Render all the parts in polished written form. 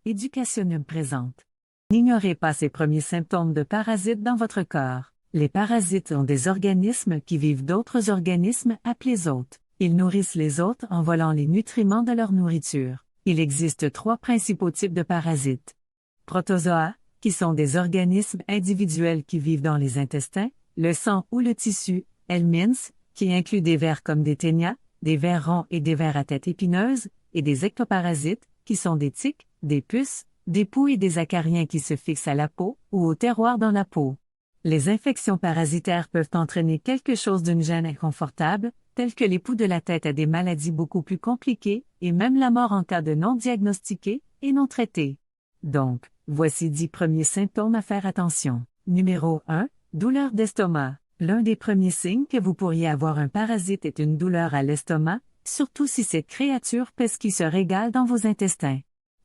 Educationum présente. N'ignorez pas ces premiers symptômes de parasites dans votre corps. Les parasites sont des organismes qui vivent d'autres organismes appelés hôtes. Ils nourrissent les hôtes en volant les nutriments de leur nourriture. Il existe 3 principaux types de parasites. Protozoa, qui sont des organismes individuels qui vivent dans les intestins, le sang ou le tissu. Helminths, qui inclut des vers comme des ténias, des vers ronds et des vers à tête épineuse, et des ectoparasites, qui sont des tiques, des puces, des poux et des acariens qui se fixent à la peau ou au terroir dans la peau. Les infections parasitaires peuvent entraîner quelque chose d'une gêne inconfortable, telles que les poux de la tête à des maladies beaucoup plus compliquées, et même la mort en cas de non diagnostiqués et non traités. Donc, voici 10 premiers symptômes à faire attention. Numéro 1. Douleur d'estomac. L'un des premiers signes que vous pourriez avoir un parasite est une douleur à l'estomac, surtout si cette créature pèse qui se régale dans vos intestins.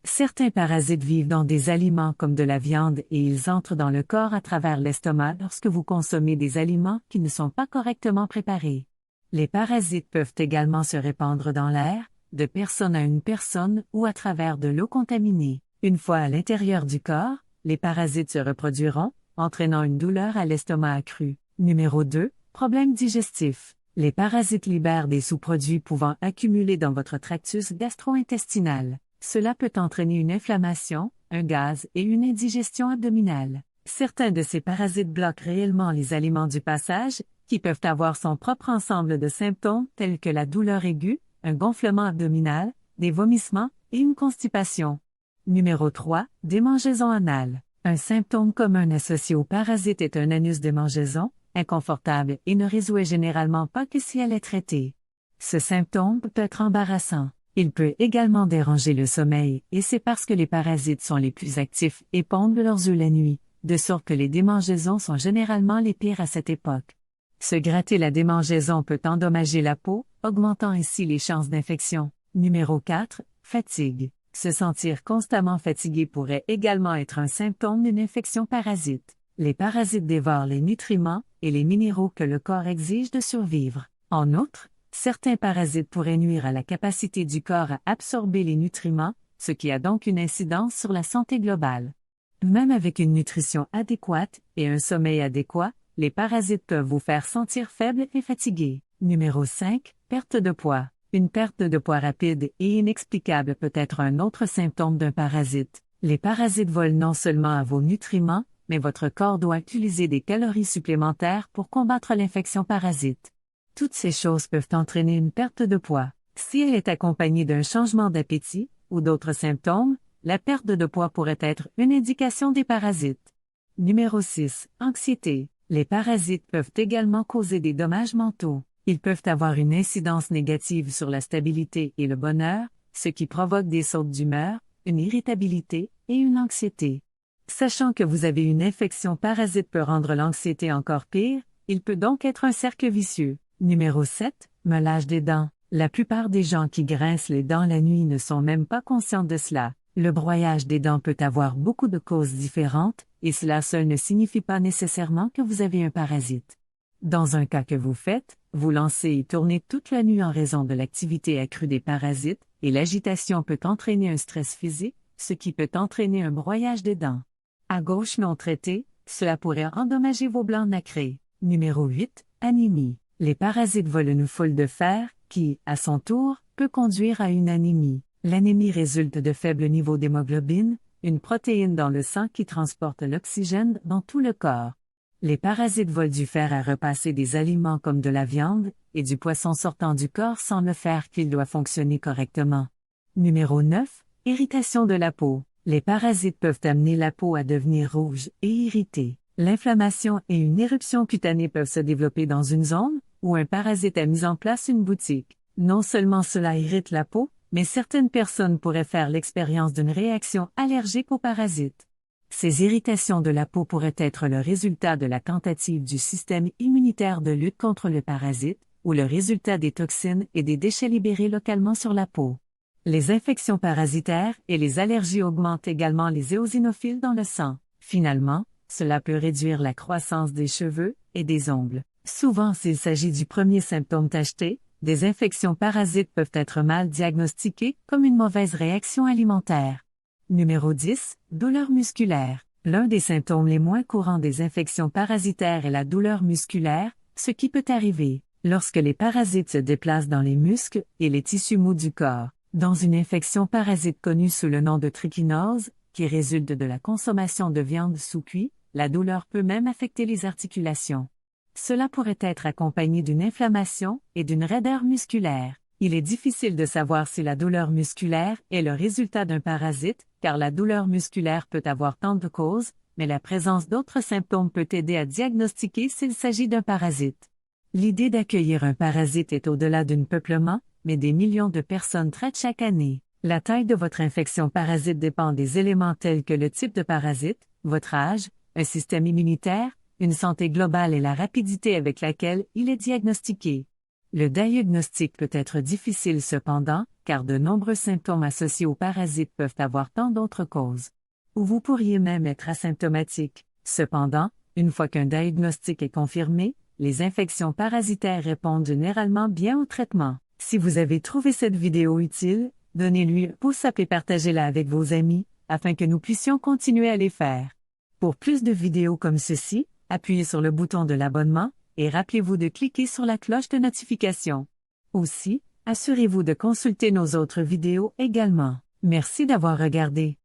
Certains parasites vivent dans des aliments comme de la viande et ils entrent dans le corps à travers l'estomac lorsque vous consommez des aliments qui ne sont pas correctement préparés. Les parasites peuvent également se répandre dans l'air, de personne à une personne ou à travers de l'eau contaminée. Une fois à l'intérieur du corps, les parasites se reproduiront, entraînant une douleur à l'estomac accrue. Numéro 2. Problèmes digestifs. Les parasites libèrent des sous-produits pouvant accumuler dans votre tractus gastro-intestinal. Cela peut entraîner une inflammation, un gaz et une indigestion abdominale. Certains de ces parasites bloquent réellement les aliments du passage, qui peuvent avoir son propre ensemble de symptômes tels que la douleur aiguë, un gonflement abdominal, des vomissements et une constipation. Numéro 3. Démangeaison anale. Un symptôme commun associé aux parasites est un anus démangeaison, inconfortable et ne résout généralement pas que si elle est traitée. Ce symptôme peut être embarrassant. Il peut également déranger le sommeil et c'est parce que les parasites sont les plus actifs et pondent leurs œufs la nuit, de sorte que les démangeaisons sont généralement les pires à cette époque. Se gratter la démangeaison peut endommager la peau, augmentant ainsi les chances d'infection. Numéro 4. Fatigue. Se sentir constamment fatigué pourrait également être un symptôme d'une infection parasite. Les parasites dévorent les nutriments et les minéraux que le corps exige de survivre. En outre, certains parasites pourraient nuire à la capacité du corps à absorber les nutriments, ce qui a donc une incidence sur la santé globale. Même avec une nutrition adéquate et un sommeil adéquat, les parasites peuvent vous faire sentir faible et fatigué. Numéro 5. Perte de poids. Une perte de poids rapide et inexplicable peut être un autre symptôme d'un parasite. Les parasites volent non seulement à vos nutriments, mais votre corps doit utiliser des calories supplémentaires pour combattre l'infection parasite. Toutes ces choses peuvent entraîner une perte de poids. Si elle est accompagnée d'un changement d'appétit ou d'autres symptômes, la perte de poids pourrait être une indication des parasites. Numéro 6. Anxiété. Les parasites peuvent également causer des dommages mentaux. Ils peuvent avoir une incidence négative sur la stabilité et le bonheur, ce qui provoque des sautes d'humeur, une irritabilité et une anxiété. Sachant que vous avez une infection parasite peut rendre l'anxiété encore pire, il peut donc être un cercle vicieux. Numéro 7. Meulage des dents. La plupart des gens qui grincent les dents la nuit ne sont même pas conscients de cela. Le broyage des dents peut avoir beaucoup de causes différentes, et cela seul ne signifie pas nécessairement que vous avez un parasite. Dans un cas que vous faites, vous lancez et tournez toute la nuit en raison de l'activité accrue des parasites, et l'agitation peut entraîner un stress physique, ce qui peut entraîner un broyage des dents. À gauche non traité, cela pourrait endommager vos blancs nacrés. Numéro 8. Anémie. Les parasites volent une foule de fer, qui, à son tour, peut conduire à une anémie. L'anémie résulte de faibles niveaux d'hémoglobine, une protéine dans le sang qui transporte l'oxygène dans tout le corps. Les parasites volent du fer à repasser des aliments comme de la viande et du poisson sortant du corps sans le faire qu'il doit fonctionner correctement. Numéro 9. Irritation de la peau. Les parasites peuvent amener la peau à devenir rouge et irritée. L'inflammation et une éruption cutanée peuvent se développer dans une zone où un parasite a mis en place une boutique. Non seulement cela irrite la peau, mais certaines personnes pourraient faire l'expérience d'une réaction allergique aux parasites. Ces irritations de la peau pourraient être le résultat de la tentative du système immunitaire de lutte contre le parasite, ou le résultat des toxines et des déchets libérés localement sur la peau. Les infections parasitaires et les allergies augmentent également les éosinophiles dans le sang. Finalement, cela peut réduire la croissance des cheveux et des ongles. Souvent, s'il s'agit du premier symptôme tacheté, des infections parasites peuvent être mal diagnostiquées comme une mauvaise réaction alimentaire. Numéro 10. Douleur musculaire. L'un des symptômes les moins courants des infections parasitaires est la douleur musculaire, ce qui peut arriver lorsque les parasites se déplacent dans les muscles et les tissus mous du corps. Dans une infection parasite connue sous le nom de trichinose, qui résulte de la consommation de viande sous cuit, la douleur peut même affecter les articulations. Cela pourrait être accompagné d'une inflammation et d'une raideur musculaire. Il est difficile de savoir si la douleur musculaire est le résultat d'un parasite, car la douleur musculaire peut avoir tant de causes, mais la présence d'autres symptômes peut aider à diagnostiquer s'il s'agit d'un parasite. L'idée d'accueillir un parasite est au-delà d'un peuplement, mais des millions de personnes traitent chaque année. La taille de votre infection parasite dépend des éléments tels que le type de parasite, votre âge, un système immunitaire, une santé globale et la rapidité avec laquelle il est diagnostiqué. Le diagnostic peut être difficile cependant, car de nombreux symptômes associés aux parasites peuvent avoir tant d'autres causes. Ou vous pourriez même être asymptomatique. Cependant, une fois qu'un diagnostic est confirmé, les infections parasitaires répondent généralement bien au traitement. Si vous avez trouvé cette vidéo utile, donnez-lui un pouce up et partagez-la avec vos amis, afin que nous puissions continuer à les faire. Pour plus de vidéos comme ceci, appuyez sur le bouton de l'abonnement, et rappelez-vous de cliquer sur la cloche de notification. Aussi, assurez-vous de consulter nos autres vidéos également. Merci d'avoir regardé.